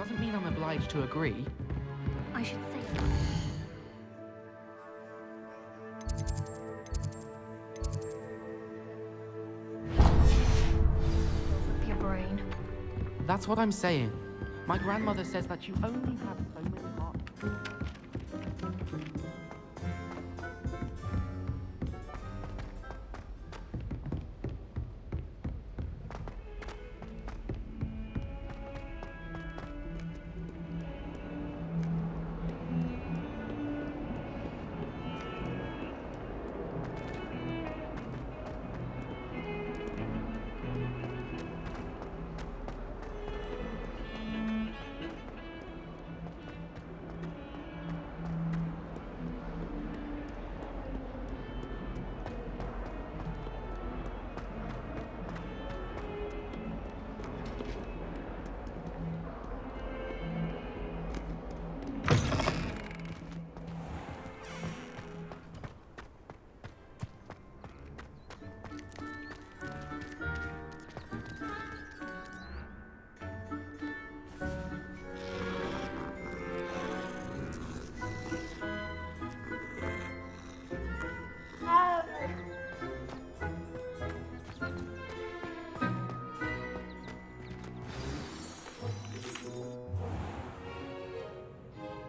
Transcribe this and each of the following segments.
doesn't mean I'm obliged to agree. I should say up your brain. That's what I'm saying. My grandmother says that you only have so many hearts.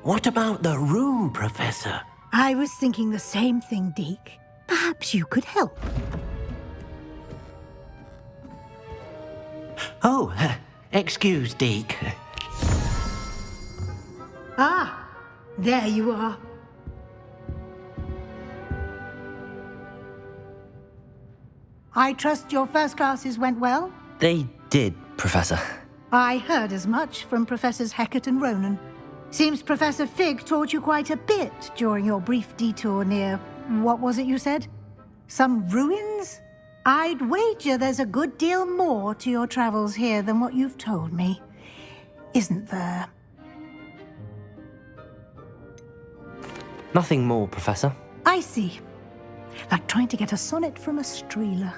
What about the room, Professor? I was thinking the same thing, Deke. Perhaps you could help. Oh, excuse, Deke. Ah, there you are. I trust your first classes went well? They did, Professor. I heard as much from Professors Hecat and Ronan. Seems Professor Fig taught you quite a bit during your brief detour near... what was it you said? Some ruins? I'd wager there's a good deal more to your travels here than what you've told me. Isn't there? Nothing more, Professor. I see. Like trying to get a sonnet from a streeler.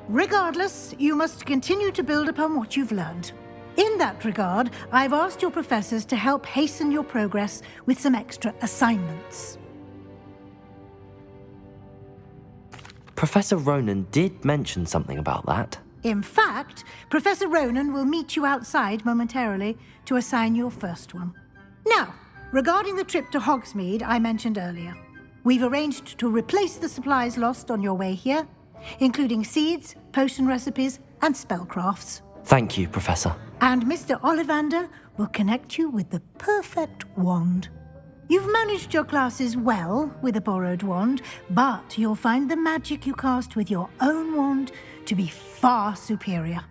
Regardless, you must continue to build upon what you've learned. In that regard, I've asked your professors to help hasten your progress with some extra assignments. Professor Ronan did mention something about that. In fact, Professor Ronan will meet you outside momentarily to assign your first one. Now, regarding the trip to Hogsmeade I mentioned earlier, we've arranged to replace the supplies lost on your way here, including seeds, potion recipes, and spellcrafts. Thank you, Professor. And Mr. Ollivander will connect you with the perfect wand. You've managed your classes well with a borrowed wand, but you'll find the magic you cast with your own wand to be far superior.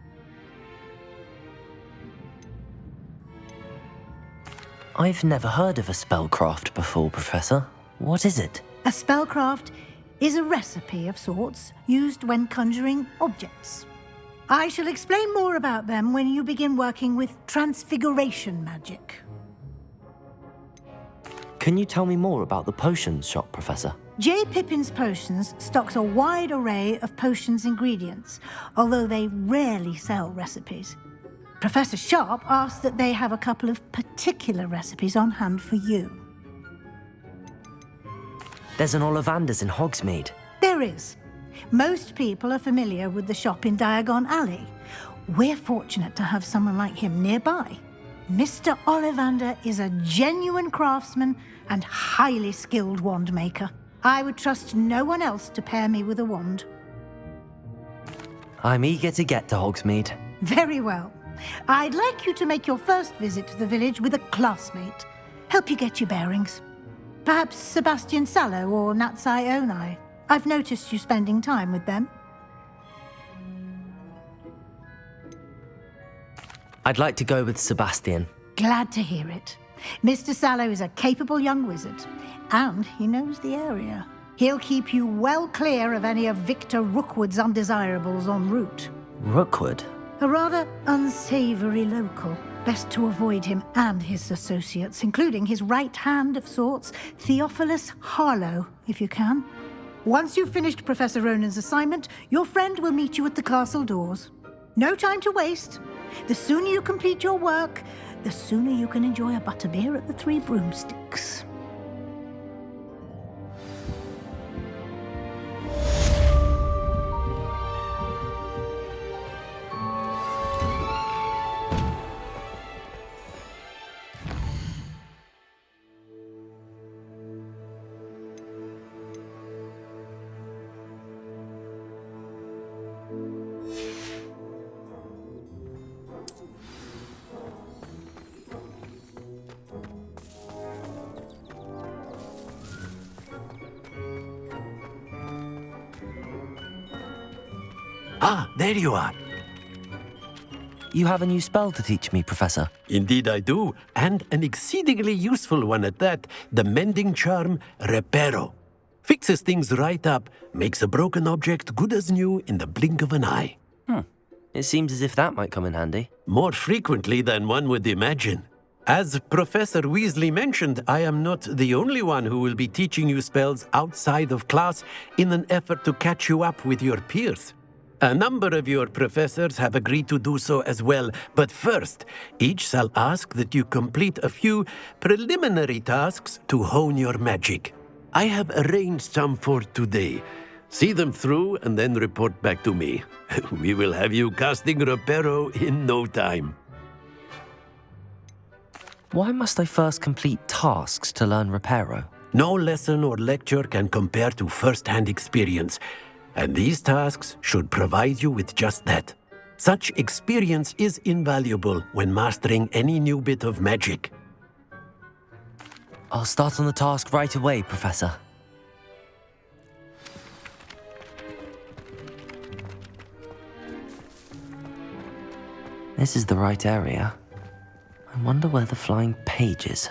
I've never heard of a spellcraft before, Professor. What is it? A spellcraft is a recipe of sorts used when conjuring objects. I shall explain more about them when you begin working with transfiguration magic. Can you tell me more about the potions shop, Professor? J. Pippin's Potions stocks a wide array of potions ingredients, although they rarely sell recipes. Professor Sharp asked that they have a couple of particular recipes on hand for you. There's an Ollivander's in Hogsmeade. There is. Most people are familiar with the shop in Diagon Alley. We're fortunate to have someone like him nearby. Mr. Ollivander is a genuine craftsman and highly skilled wand maker. I would trust no one else to pair me with a wand. I'm eager to get to Hogsmeade. Very well. I'd like you to make your first visit to the village with a classmate. Help you get your bearings. Perhaps Sebastian Sallow or Natsai Onai. I've noticed you spending time with them. I'd like to go with Sebastian. Glad to hear it. Mr. Sallow is a capable young wizard, and he knows the area. He'll keep you well clear of any of Victor Rookwood's undesirables en route. Rookwood? A rather unsavory local. Best to avoid him and his associates, including his right hand of sorts, Theophilus Harlow, if you can. Once you've finished Professor Ronan's assignment, your friend will meet you at the castle doors. No time to waste. The sooner you complete your work, the sooner you can enjoy a butterbeer at the Three Broomsticks. Ah, there you are. You have a new spell to teach me, Professor. Indeed I do, and an exceedingly useful one at that. The mending charm, Reparo. Fixes things right up, makes a broken object good as new in the blink of an eye. It seems as if that might come in handy. More frequently than one would imagine. As Professor Weasley mentioned, I am not the only one who will be teaching you spells outside of class in an effort to catch you up with your peers. A number of your professors have agreed to do so as well, but first, each shall ask that you complete a few preliminary tasks to hone your magic. I have arranged some for today. See them through and then report back to me. We will have you casting Reparo in no time. Why must I first complete tasks to learn Reparo? No lesson or lecture can compare to first-hand experience. And these tasks should provide you with just that. Such experience is invaluable when mastering any new bit of magic. I'll start on the task right away, Professor. This is the right area. I wonder where the flying page is.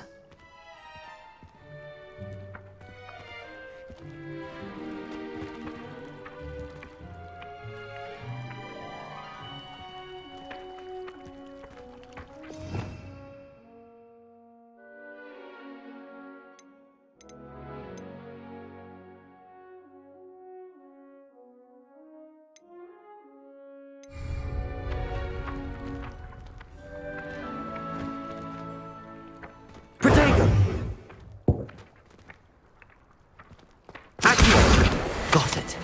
Got it.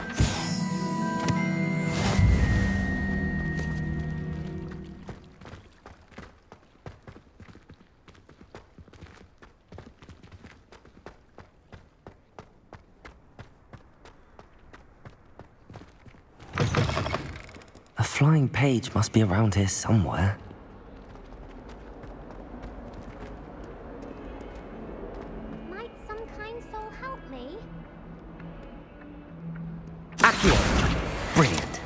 A flying page must be around here somewhere. Might some kind soul help me? Brilliant.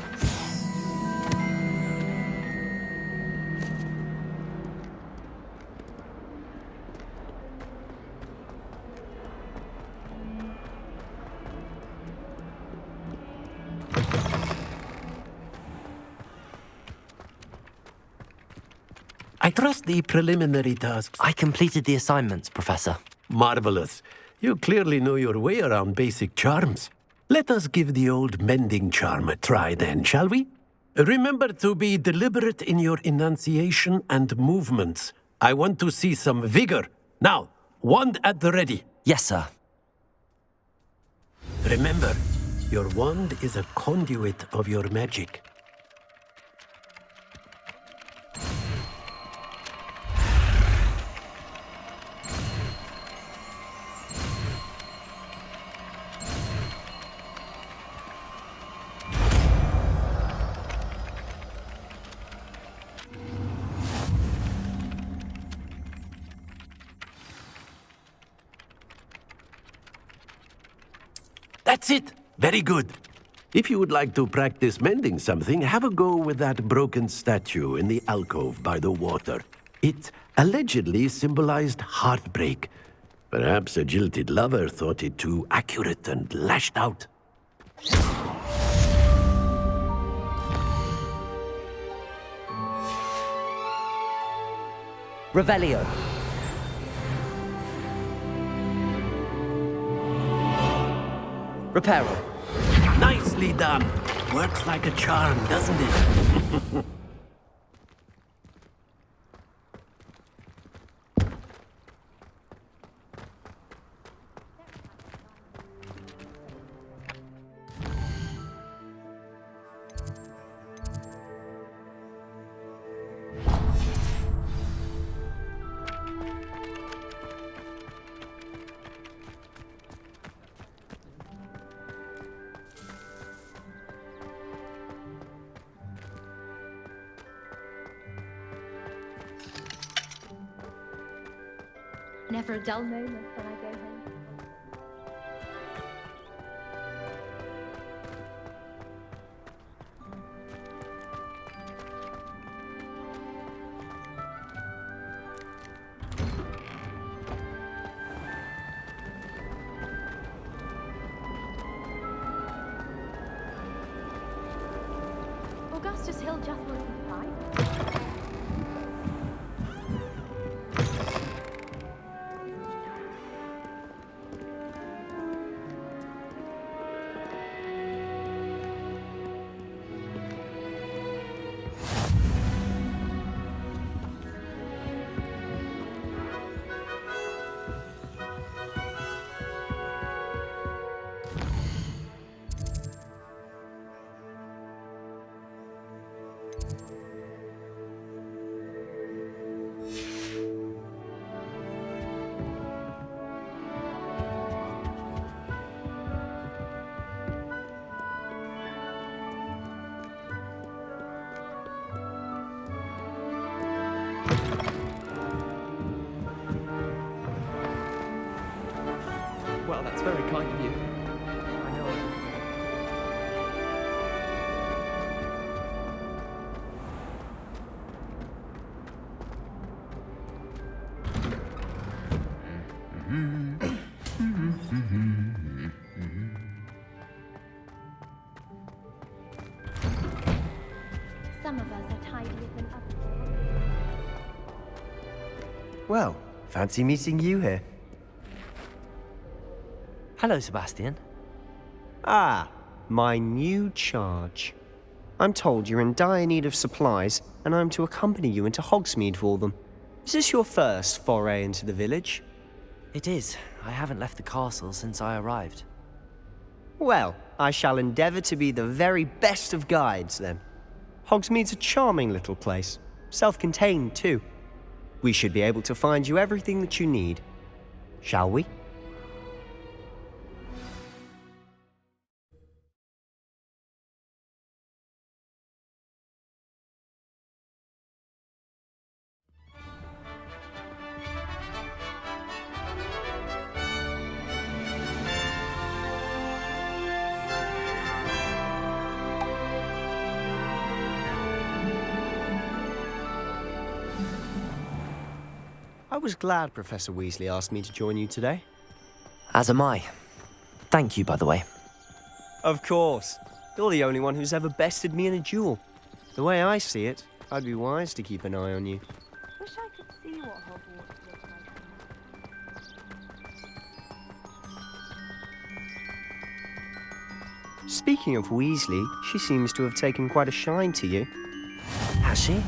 I trust the preliminary tasks. I completed the assignments, Professor. Marvelous. You clearly know your way around basic charms. Let us give the old mending charm a try then, shall we? Remember to be deliberate in your enunciation and movements. I want to see some vigor. Now, wand at the ready. Yes, sir. Remember, your wand is a conduit of your magic. That's it. Very good. If you would like to practice mending something, have a go with that broken statue in the alcove by the water. It allegedly symbolized heartbreak. Perhaps a jilted lover thought it too accurate and lashed out. Revelio. Reparo. Nicely done. Works like a charm, doesn't it? Never a dull moment when I go home. Augustus Hill just wasn't right. Well, that's very kind of you. I know. Some of us are tidier than others. Well, fancy meeting you here. Hello, Sebastian. Ah, my new charge. I'm told you're in dire need of supplies, and I'm to accompany you into Hogsmeade for them. Is this your first foray into the village? It is. I haven't left the castle since I arrived. Well, I shall endeavour to be the very best of guides, then. Hogsmeade's a charming little place, self-contained too. We should be able to find you everything that you need. Shall we? I was glad Professor Weasley asked me to join you today. As am I. Thank you, by the way. Of course. You're the only one who's ever bested me in a duel. The way I see it, I'd be wise to keep an eye on you. Wish I could see what Hogwarts looks like. Speaking of Weasley, she seems to have taken quite a shine to you. Has she?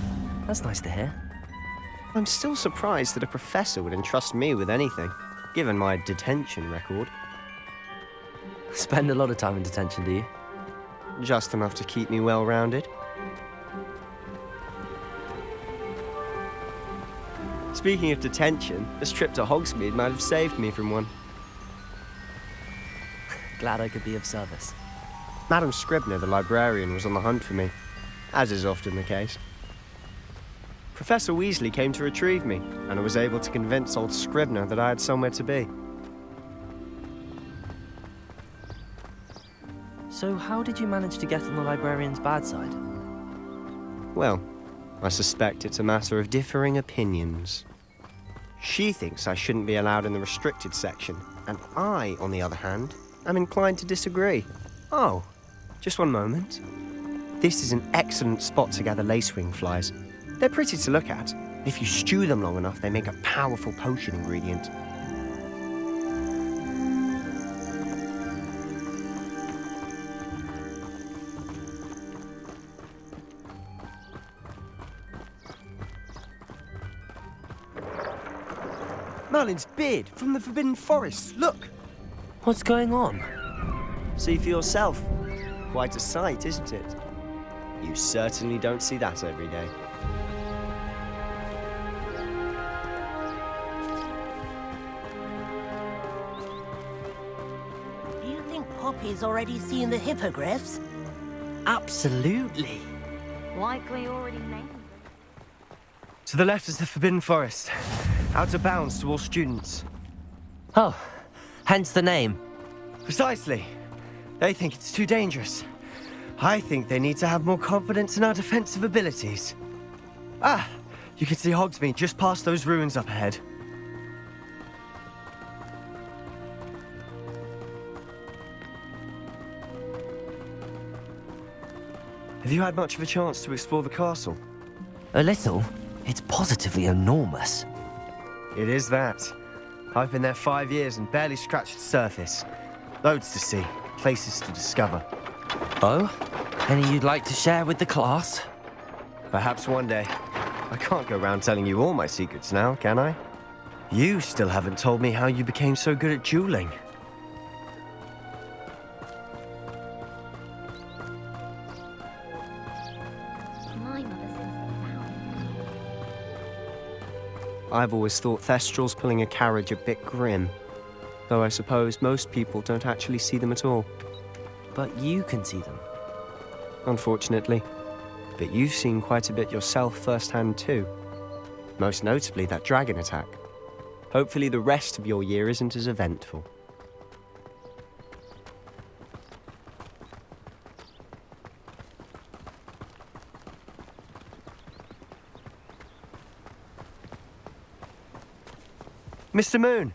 That's nice to hear. I'm still surprised that a professor would entrust me with anything, given my detention record. Spend a lot of time in detention, do you? Just enough to keep me well-rounded. Speaking of detention, this trip to Hogsmeade might have saved me from one. Glad I could be of service. Madam Scribner, the librarian, was on the hunt for me, as is often the case. Professor Weasley came to retrieve me, and I was able to convince old Scribner that I had somewhere to be. So how did you manage to get on the librarian's bad side? Well, I suspect it's a matter of differing opinions. She thinks I shouldn't be allowed in the restricted section, and I, on the other hand, am inclined to disagree. Oh, just one moment. This is an excellent spot to gather lacewing flies. They're pretty to look at. If you stew them long enough, they make a powerful potion ingredient. Merlin's beard from the Forbidden Forest. Look! What's going on? See for yourself. Quite a sight, isn't it? You certainly don't see that every day. Do you think Poppy's already seen the hippogriffs? Absolutely. Likely already named them. To the left is the Forbidden Forest. Out of bounds to all students. Oh, hence the name. Precisely. They think it's too dangerous. I think they need to have more confidence in our defensive abilities. Ah, you can see Hogsmeade just past those ruins up ahead. Have you had much of a chance to explore the castle? A little. It's positively enormous. It is that. I've been there 5 years and barely scratched the surface. Loads to see, places to discover. Oh? Any you'd like to share with the class? Perhaps one day. I can't go around telling you all my secrets now, can I? You still haven't told me how you became so good at dueling. My mother says I've always thought Thestrals pulling a carriage a bit grim. Though I suppose most people don't actually see them at all. But you can see them. Unfortunately. But you've seen quite a bit yourself firsthand too. Most notably that dragon attack. Hopefully the rest of your year isn't as eventful. Mr. Moon!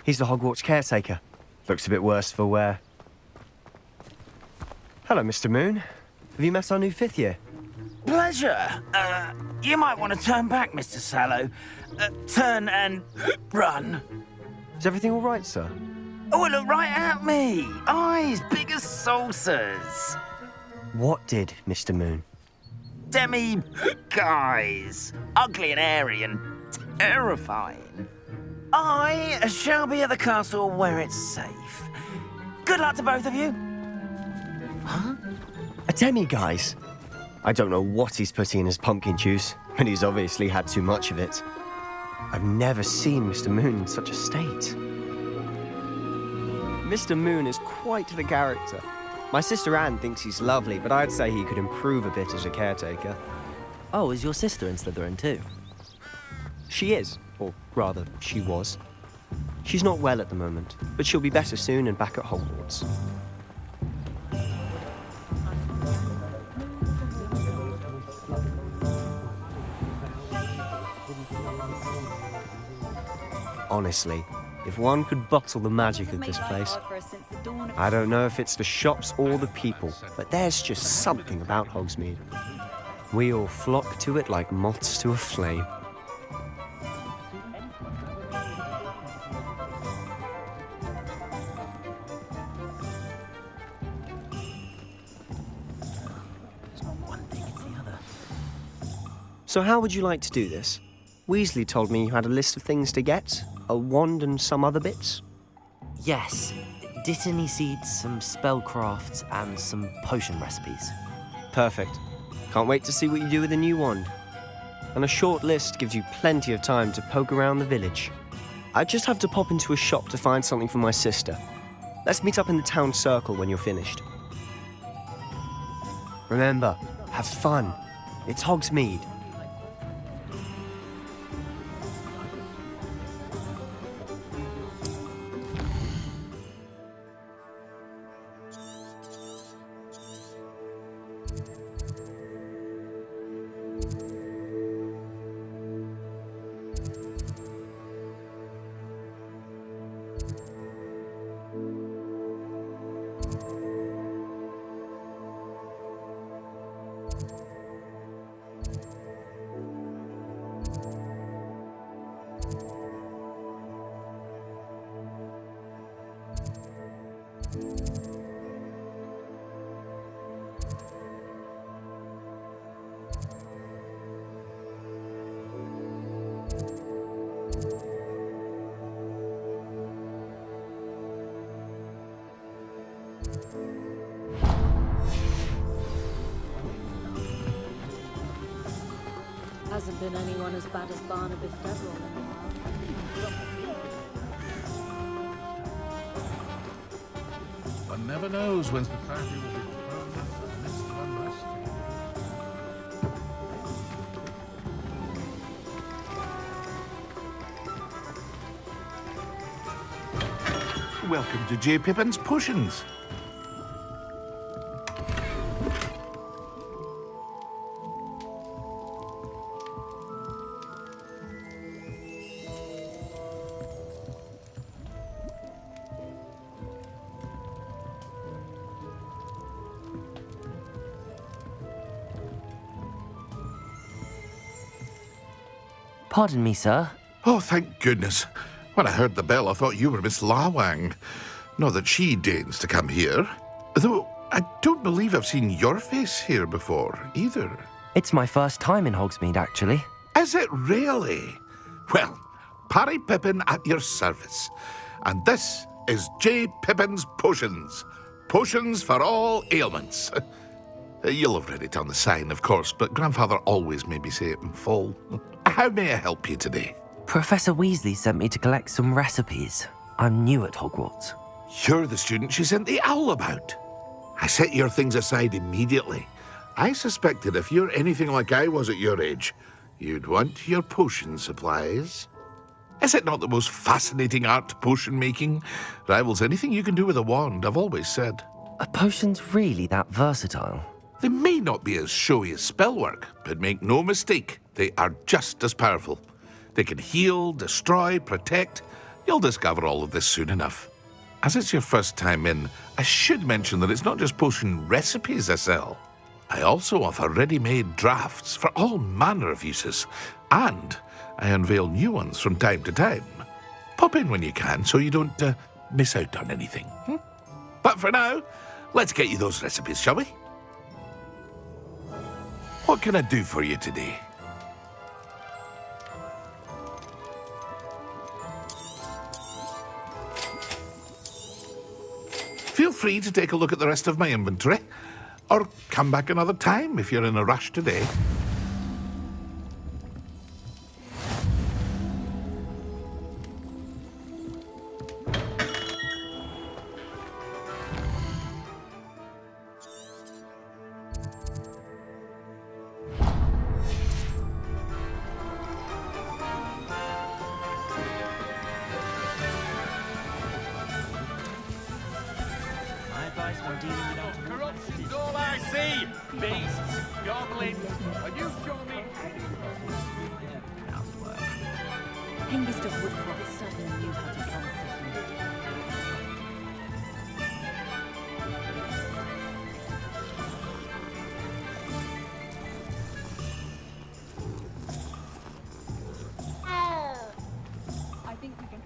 He's the Hogwarts caretaker. Looks a bit worse for wear. Hello, Mr. Moon. Have you met our new 5th year? Pleasure. You might want to turn back, Mr. Sallow. Turn and run. Is everything all right, sir? Oh, look right at me. Eyes big as saucers. What did, Mr. Moon? Guys. Ugly and airy and terrifying. I shall be at the castle where it's safe. Good luck to both of you. Huh? A demi-guise? I don't know what he's putting in his pumpkin juice, but he's obviously had too much of it. I've never seen Mr. Moon in such a state. Mr. Moon is quite the character. My sister Anne thinks he's lovely, but I'd say he could improve a bit as a caretaker. Oh, is your sister in Slytherin too? She is, or rather, she was. She's not well at the moment, but she'll be better soon and back at Hogwarts. Honestly, if one could bottle the magic of this place, I don't know if it's the shops or the people, but there's just something about Hogsmeade. We all flock to it like moths to a flame. So how would you like to do this? Weasley told me you had a list of things to get, a wand and some other bits. Yes. Dittany seeds, some spellcrafts, and some potion recipes. Perfect. Can't wait to see what you do with the new wand. And a short list gives you plenty of time to poke around the village. I just have to pop into a shop to find something for my sister. Let's meet up in the town circle when you're finished. Remember, have fun. It's Hogsmeade. Hasn't been anyone as bad as Barnabas Deverell. One never knows when society will be thrown into the midst of unrest. Welcome to J. Pippin's Potions. Pardon me, sir. Oh, thank goodness. When I heard the bell, I thought you were Miss Lawang. Not that she deigns to come here. Though I don't believe I've seen your face here before, either. It's my first time in Hogsmeade, actually. Is it really? Well, Parry Pippin at your service. And this is J. Pippin's Potions. Potions for all ailments. You'll have read it on the sign, of course, but Grandfather always made me say it in full. How may I help you today? Professor Weasley sent me to collect some recipes. I'm new at Hogwarts. You're the student she sent the owl about. I set your things aside immediately. I suspected if you're anything like I was at your age, you'd want your potion supplies. Is it not the most fascinating art, potion making? Rivals anything you can do with a wand, I've always said. Are potions really that versatile? They may not be as showy as spellwork, but make no mistake, they are just as powerful. They can heal, destroy, protect. You'll discover all of this soon enough. As it's your first time in, I should mention that it's not just potion recipes I sell. I also offer ready-made drafts for all manner of uses, and I unveil new ones from time to time. Pop in when you can so you don't miss out on anything. But for now, let's get you those recipes, shall we? What can I do for you today? Feel free to take a look at the rest of my inventory, or come back another time if you're in a rush today. Corruption's all I see! Beasts, goblins, and you show me Hengist of Woodcroft certainly knew how to run systems. I think we can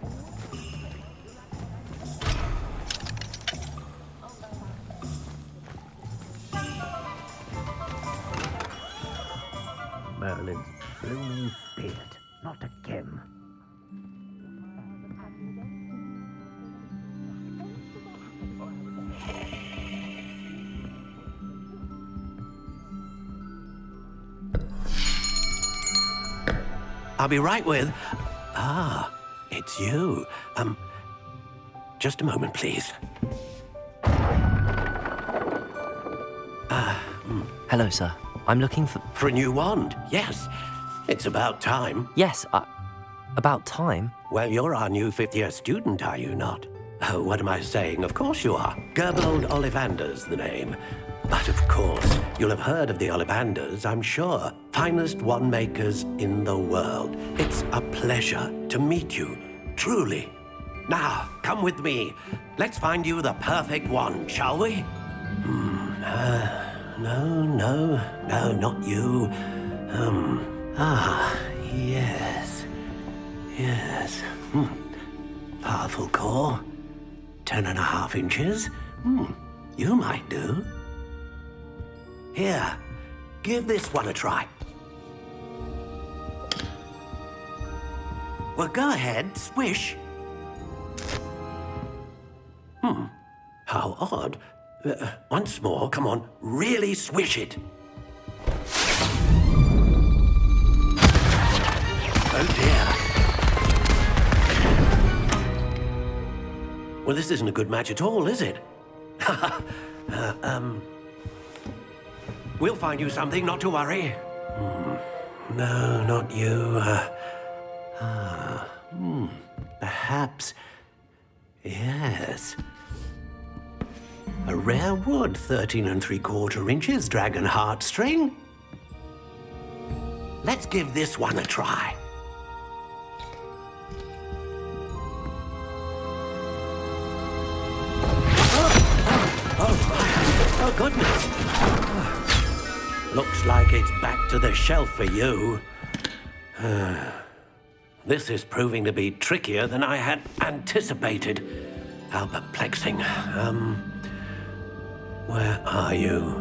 Merlin's blooming beard, not again. I'll be right with... Ah, it's you. Just a moment, please. Hello, sir. I'm looking for... For a new wand, yes. It's about time. Yes, about time? Well, you're our new fifth-year student, are you not? Oh, what am I saying? Of course you are. Gerbold Ollivander's the name. But of course, you'll have heard of the Ollivanders, I'm sure. Finest wand makers in the world. It's a pleasure to meet you, truly. Now, come with me. Let's find you the perfect wand, shall we? No, not you. Yes. Powerful core. 10.5 inches. You might do. Here, give this one a try. Well, go ahead, swish. How odd. Once more, come on, really swish it. Oh dear. Well, this isn't a good match at all, is it? We'll find you something, not to worry. No, not you. Perhaps Yes. A rare wood, 13 3/4 inches, dragon heartstring. Let's give this one a try. Oh, goodness. Looks like it's back to the shelf for you. This is proving to be trickier than I had anticipated. How perplexing. Where are you?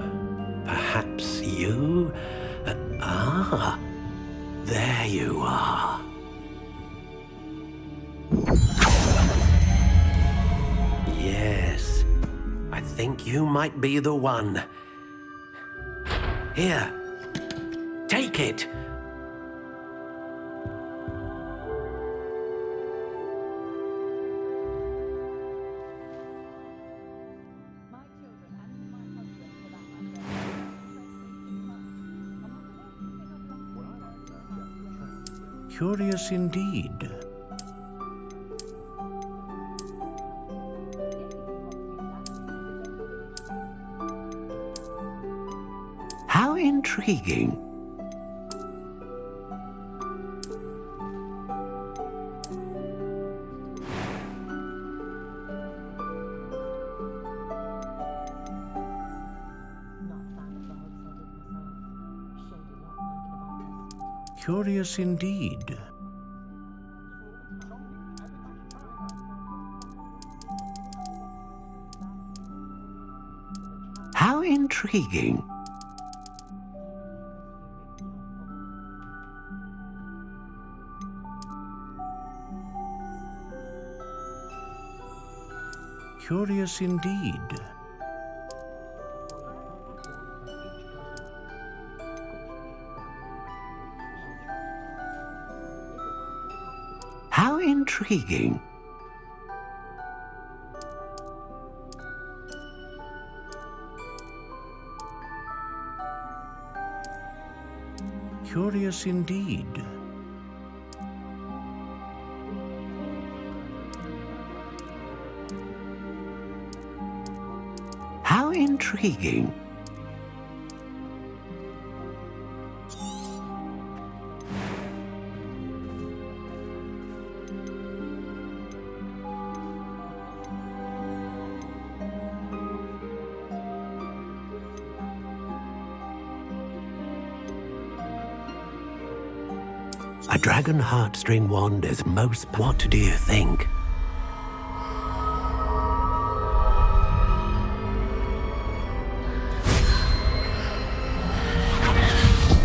Perhaps you? There you are. Yes, I think you might be the one. Here, take it. Curious indeed. How intriguing. Curious indeed. How intriguing. Curious indeed. How intriguing. Curious indeed. How intriguing. A dragon heartstring wand is most... What do you think?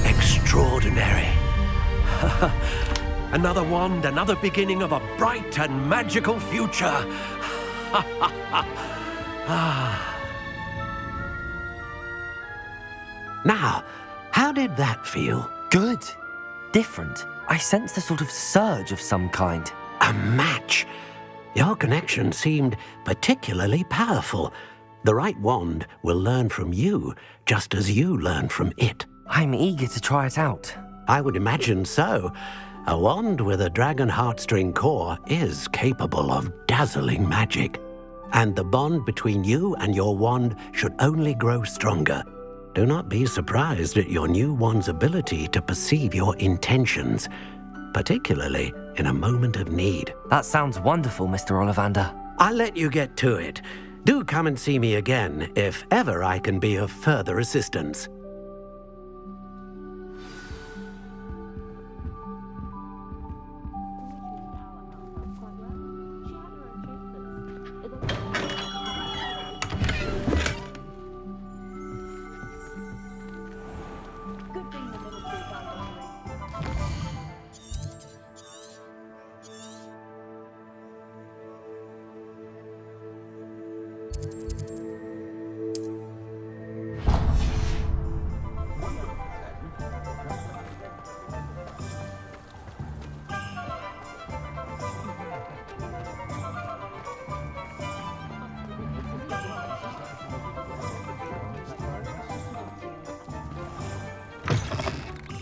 Extraordinary. Another wand, another beginning of a bright and magical future. Now, how did that feel? Good. Different. I sensed a sort of surge of some kind. A match. Your connection seemed particularly powerful. The right wand will learn from you, just as you learn from it. I'm eager to try it out. I would imagine so. A wand with a dragon heartstring core is capable of dazzling magic. And the bond between you and your wand should only grow stronger. Do not be surprised at your new wand's ability to perceive your intentions, particularly in a moment of need. That sounds wonderful, Mr. Ollivander. I'll let you get to it. Do come and see me again if ever I can be of further assistance.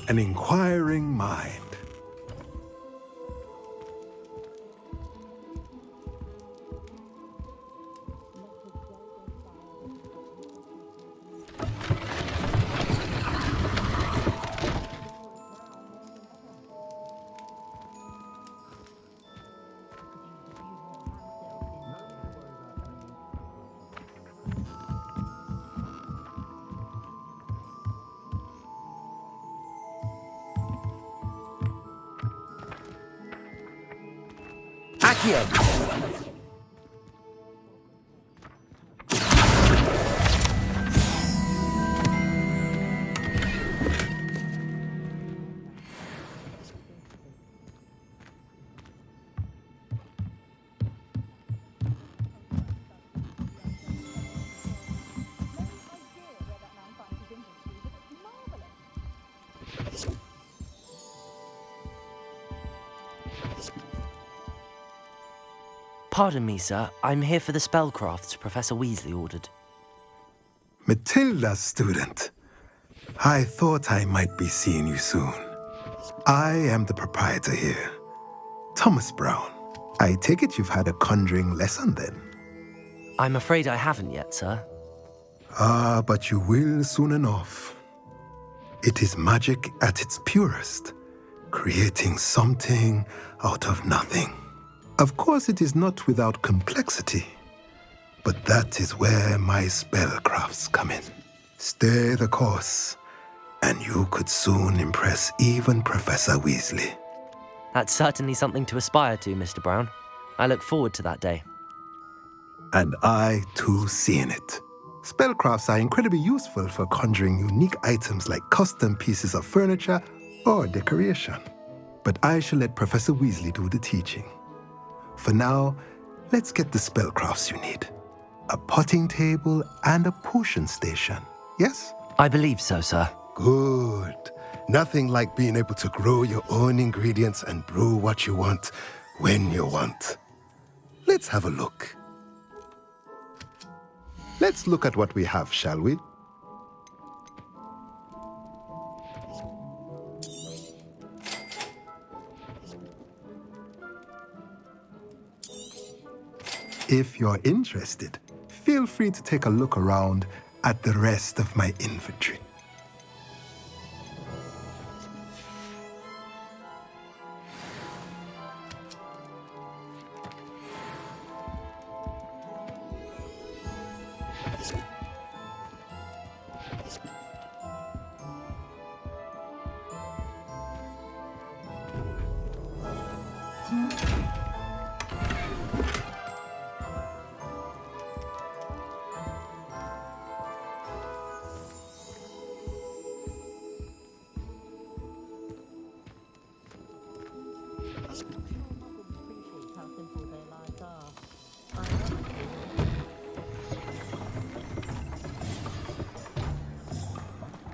An inquiring mind. Accio! Pardon me, sir. I'm here for the spellcrafts Professor Weasley ordered. Matilda's student. I thought I might be seeing you soon. I am the proprietor here, Thomas Brown. I take it you've had a conjuring lesson then? I'm afraid I haven't yet, sir. Ah, but you will soon enough. It is magic at its purest, creating something out of nothing. Of course, it is not without complexity, but that is where my spellcrafts come in. Stay the course, and you could soon impress even Professor Weasley. That's certainly something to aspire to, Mr. Brown. I look forward to that day. And I, too, seeing it. Spellcrafts are incredibly useful for conjuring unique items like custom pieces of furniture or decoration. But I shall let Professor Weasley do the teaching. For now, let's get the spellcrafts you need. A potting table and a potion station, yes? I believe so, sir. Good. Nothing like being able to grow your own ingredients and brew what you want when you want. Let's have a look. Let's look at what we have, shall we? If you're interested, feel free to take a look around at the rest of my inventory.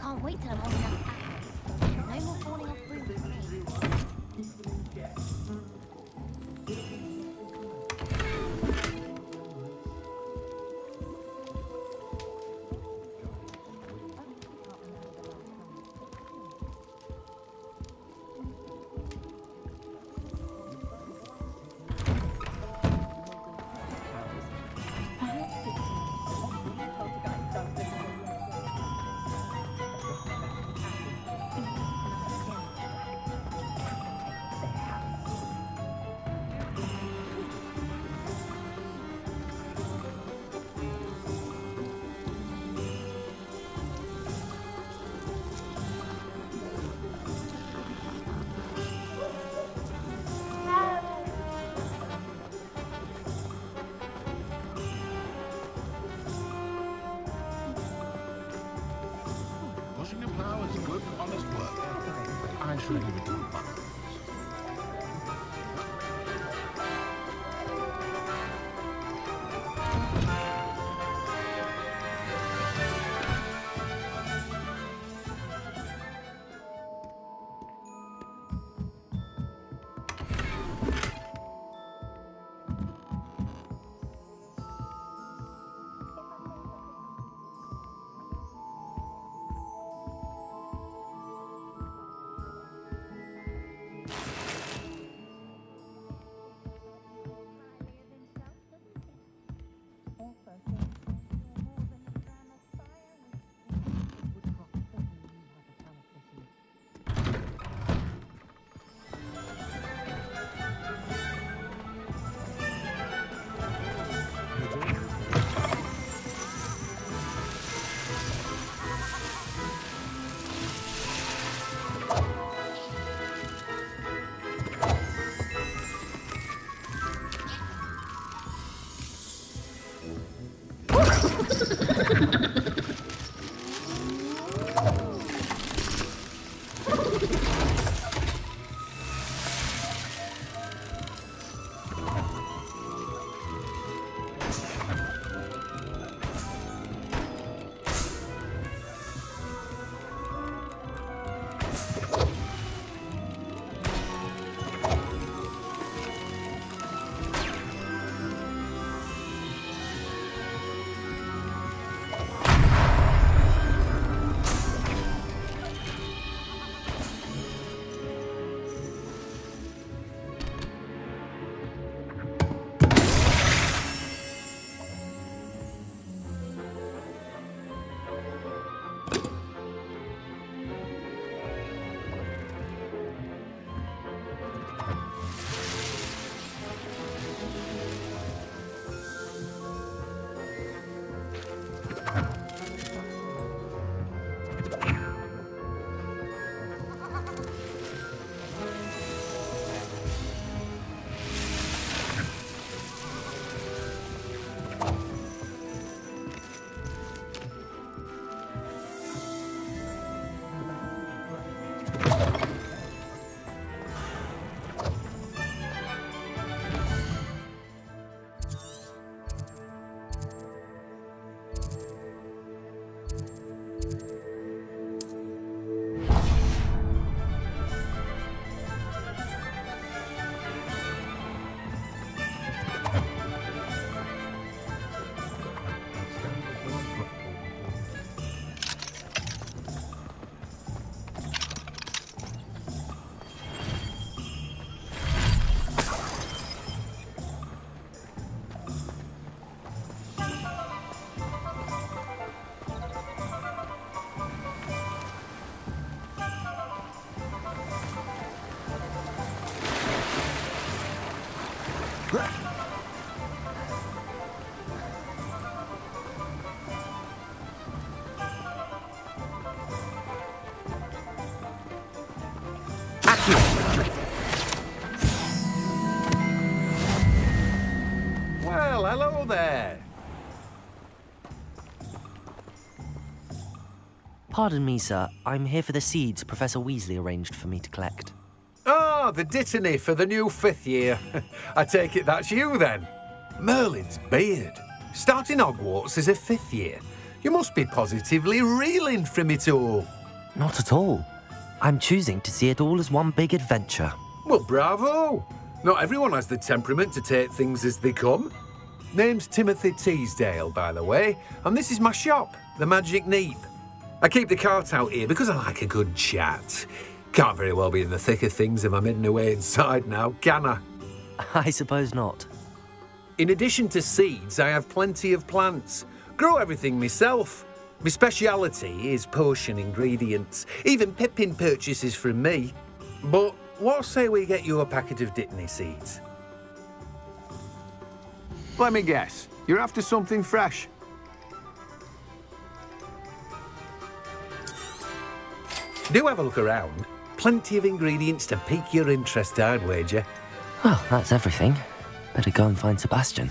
Can't wait till I'm old enough to act. No more falling off brooms with me. Washing your plow is good, honest work. I shall give it to you. Well, hello there. Pardon me, sir. I'm here for the seeds Professor Weasley arranged for me to collect. Ah, the dittany for the new 5th year. I take it that's you, then. Merlin's beard. Starting Hogwarts as a 5th year. You must be positively reeling from it all. Not at all. I'm choosing to see it all as one big adventure. Well, bravo. Not everyone has the temperament to take things as they come. Name's Timothy Teasdale, by the way, and this is my shop, the Magic Neep. I keep the cart out here because I like a good chat. Can't very well be in the thick of things if I'm hidden away inside now, can I? I suppose not. In addition to seeds, I have plenty of plants. Grow everything myself. My speciality is potion ingredients. Even Pippin purchases from me. But what say we get you a packet of Dittany seeds? Let me guess. You're after something fresh. Do have a look around. Plenty of ingredients to pique your interest, I'd wager. Well, that's everything. Better go and find Sebastian.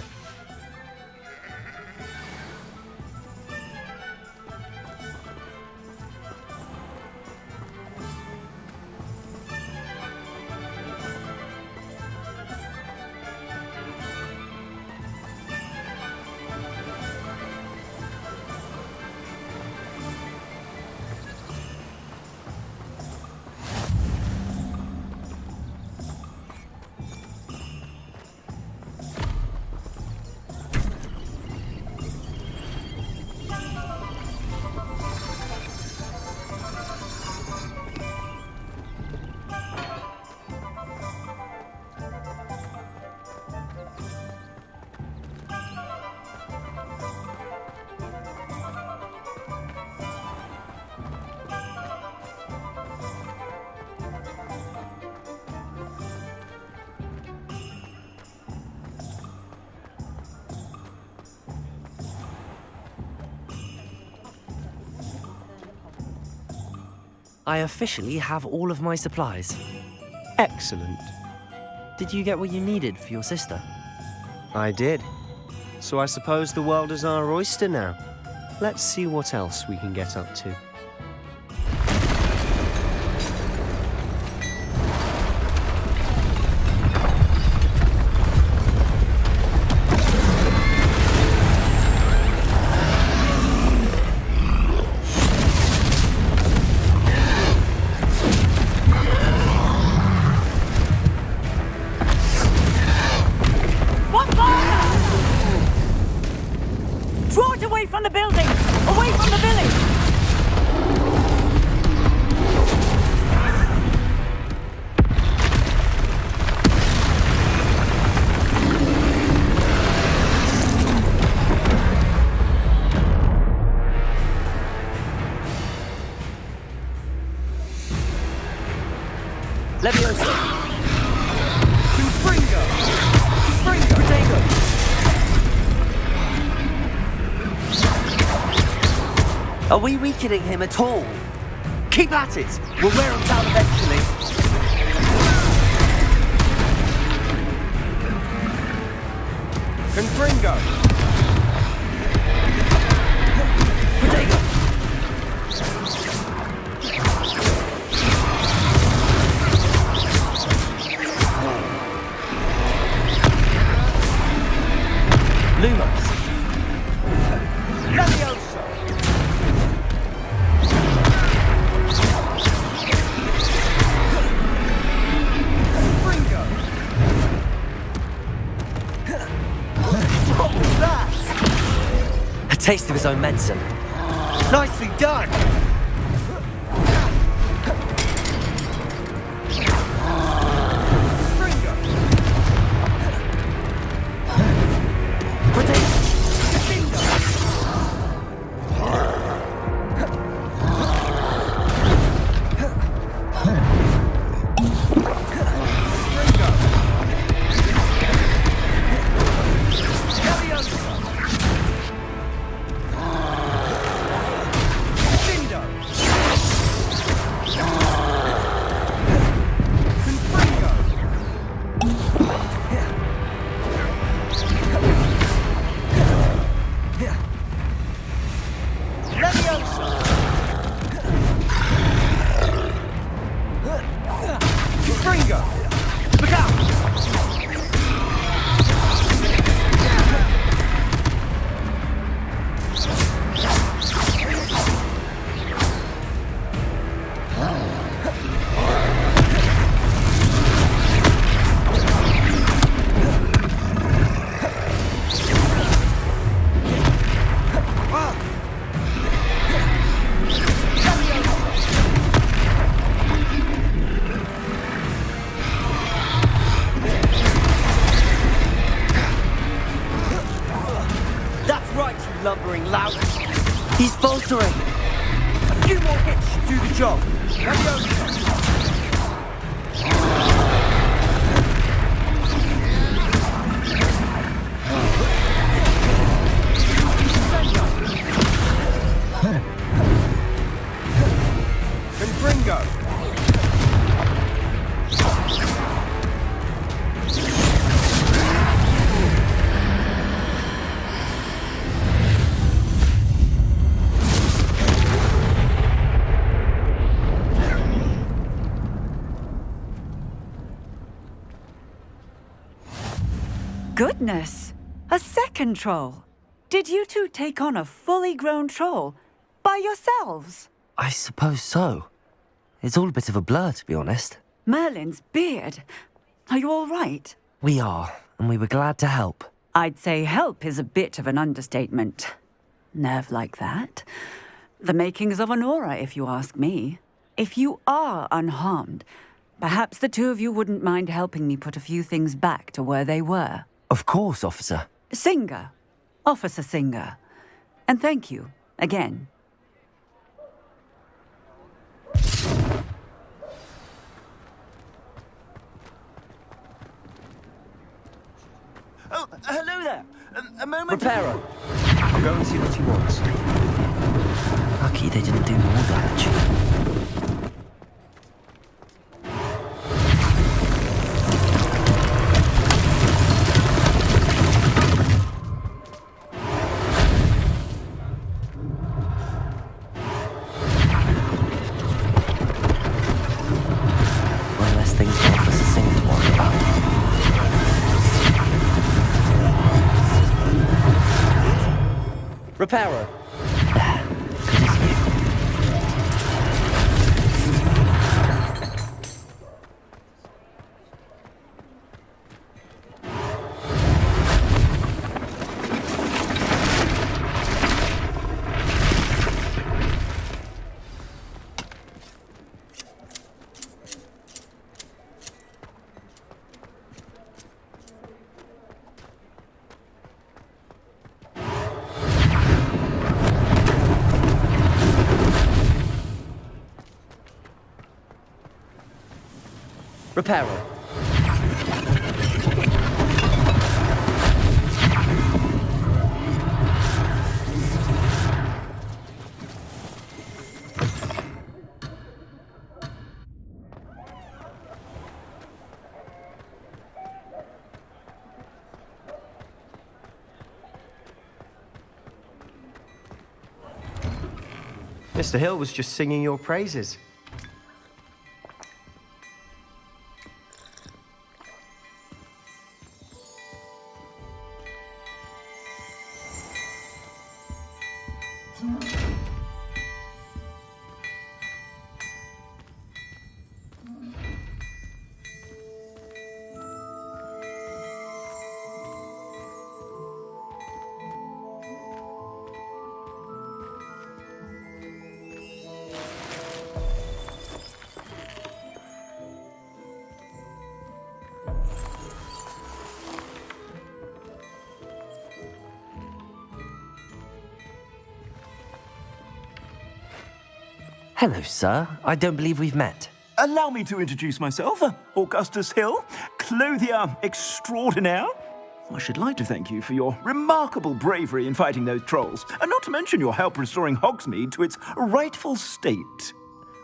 I officially have all of my supplies. Excellent. Did you get what you needed for your sister? I did. So I suppose the world is our oyster now. Let's see what else we can get up to. Draw it away from the building! Away from the village! Leviosa! Springo! Protego! Are we weakening him at all? Keep at it! We'll wear him down eventually. Confringo! Protego! Lumos! Leviosa! A taste of his own medicine. Nicely done! Confringo! Look out! Lumbering lout. He's faltering. A few more hits should do the job. Confringo. Goodness! A second troll! Did you two take on a fully grown troll by yourselves? I suppose so. It's all a bit of a blur, to be honest. Merlin's beard. Are you all right? We are, and we were glad to help. I'd say help is a bit of an understatement. Nerve like that. The makings of an aura, if you ask me. If you are unharmed, perhaps the two of you wouldn't mind helping me put a few things back to where they were. Of course, officer. Singer. Officer Singer. And thank you, again. Oh, hello there. A moment. Reparo. I'll go and see what he wants. Lucky they didn't do more damage. Reparo. Good as new. Reparo. Mr. Hill was just singing your praises. Hello, sir. I don't believe we've met. Allow me to introduce myself, Augustus Hill, clothier extraordinaire. I should like to thank you for your remarkable bravery in fighting those trolls, and not to mention your help restoring Hogsmeade to its rightful state.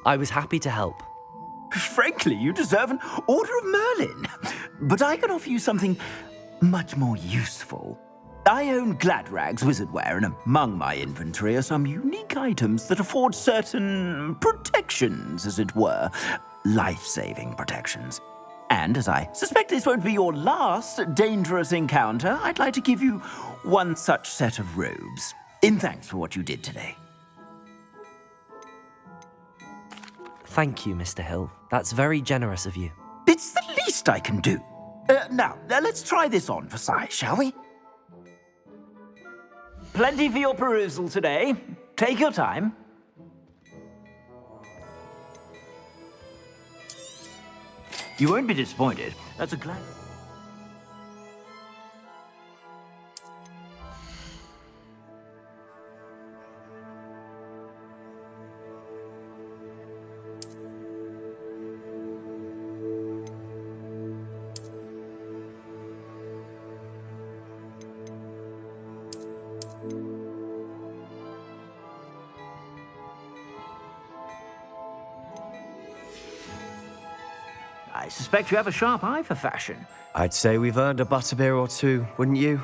I was happy to help. Frankly, you deserve an Order of Merlin. But I can offer you something much more useful. I own Gladrag's wizardware, and among my inventory are some unique items that afford certain protections, as it were. Life-saving protections. And as I suspect this won't be your last dangerous encounter, I'd like to give you one such set of robes, in thanks for what you did today. Thank you, Mr. Hill. That's very generous of you. It's the least I can do. Now, let's try this on for size, shall we? Plenty for your perusal today. Take your time. You won't be disappointed. That's a glad... I suspect you have a sharp eye for fashion. I'd say we've earned a butterbeer or two, wouldn't you?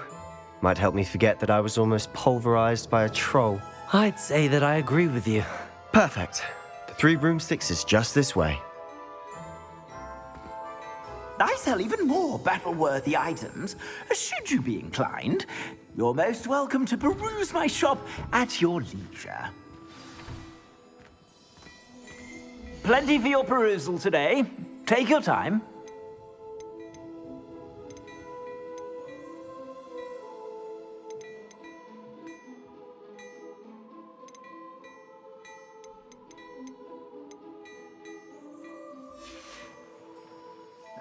Might help me forget that I was almost pulverized by a troll. I'd say that I agree with you. Perfect. The 3 broomsticks is just this way. I sell even more battle-worthy items. Should you be inclined, you're most welcome to peruse my shop at your leisure. Plenty for your perusal today. Take your time.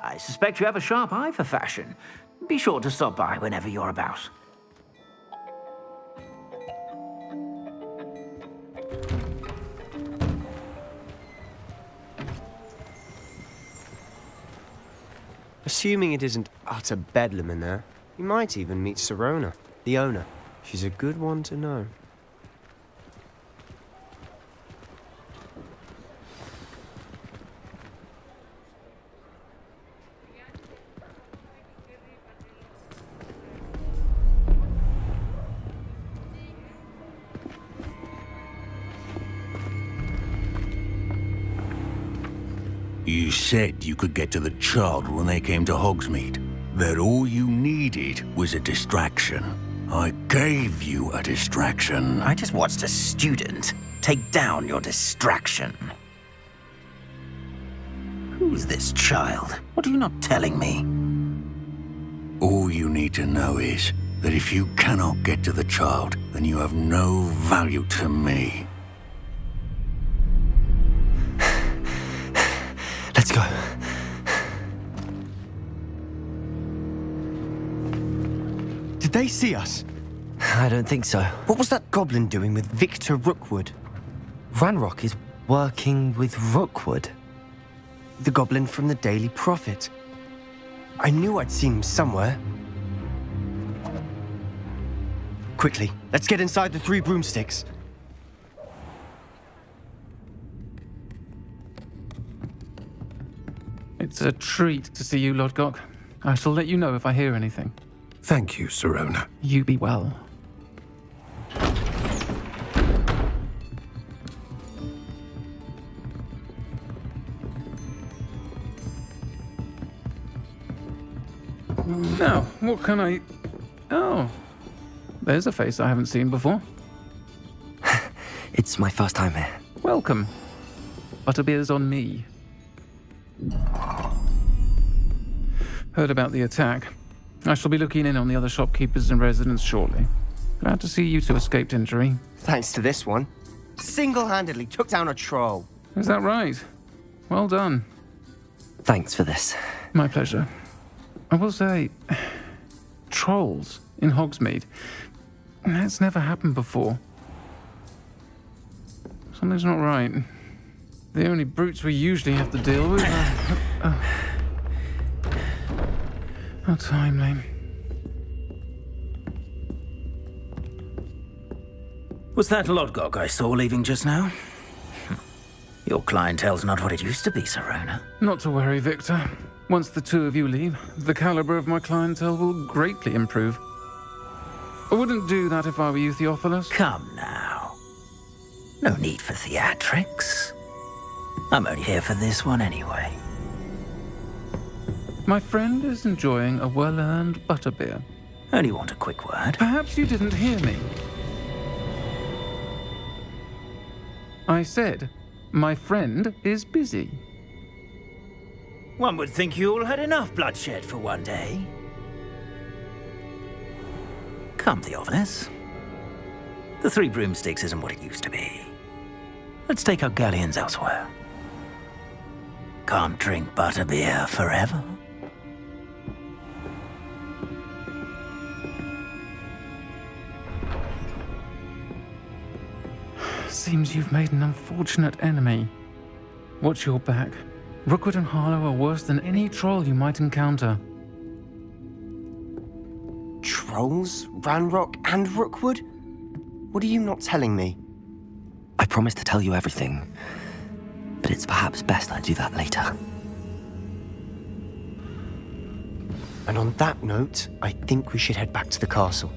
I suspect you have a sharp eye for fashion. Be sure to stop by whenever you're about. Assuming it isn't utter bedlam in there, you might even meet Sirona, the owner. She's a good one to know. You said you could get to the child when they came to Hogsmeade. That all you needed was a distraction. I gave you a distraction. I just watched a student take down your distraction. Who's this child? What are you not telling me? All you need to know is that if you cannot get to the child, then you have no value to me. Let's go. Did they see us? I don't think so. What was that goblin doing with Victor Rookwood? Ranrock is working with Rookwood. The goblin from the Daily Prophet. I knew I'd seen him somewhere. Quickly, let's get inside the 3 broomsticks. It's a treat to see you, Lodgok. I shall let you know if I hear anything. Thank you, Sirona. You be well. Now, what can I... Oh, there's a face I haven't seen before. It's my first time here. Welcome. Butterbeer's on me. Heard about the attack. I shall be looking in on the other shopkeepers and residents shortly. Glad to see you two escaped injury. Thanks to this one. Single-handedly took down a troll. Is that right? Well done. Thanks for this. My pleasure. I will say, trolls in Hogsmeade. That's never happened before. Something's not right. The only brutes we usually have to deal with are... How timely. Was that Lodgok I saw leaving just now? Your clientele's not what it used to be, Sirona. Not to worry, Victor. Once the 2 of you leave, the caliber of my clientele will greatly improve. I wouldn't do that if I were you, Theophilus. Come now. No need for theatrics. I'm only here for this one anyway. My friend is enjoying a well-earned butterbeer. Only want a quick word. Perhaps you didn't hear me. I said, my friend is busy. One would think you all had enough bloodshed for one day. Come, Theophilus. The Three Broomsticks isn't what it used to be. Let's take our galleons elsewhere. Can't drink butterbeer forever. Seems you've made an unfortunate enemy. Watch your back. Rookwood and Harlow are worse than any troll you might encounter. Trolls? Ranrock and Rookwood? What are you not telling me? I promised to tell you everything, but it's perhaps best I do that later. And on that note, I think we should head back to the castle.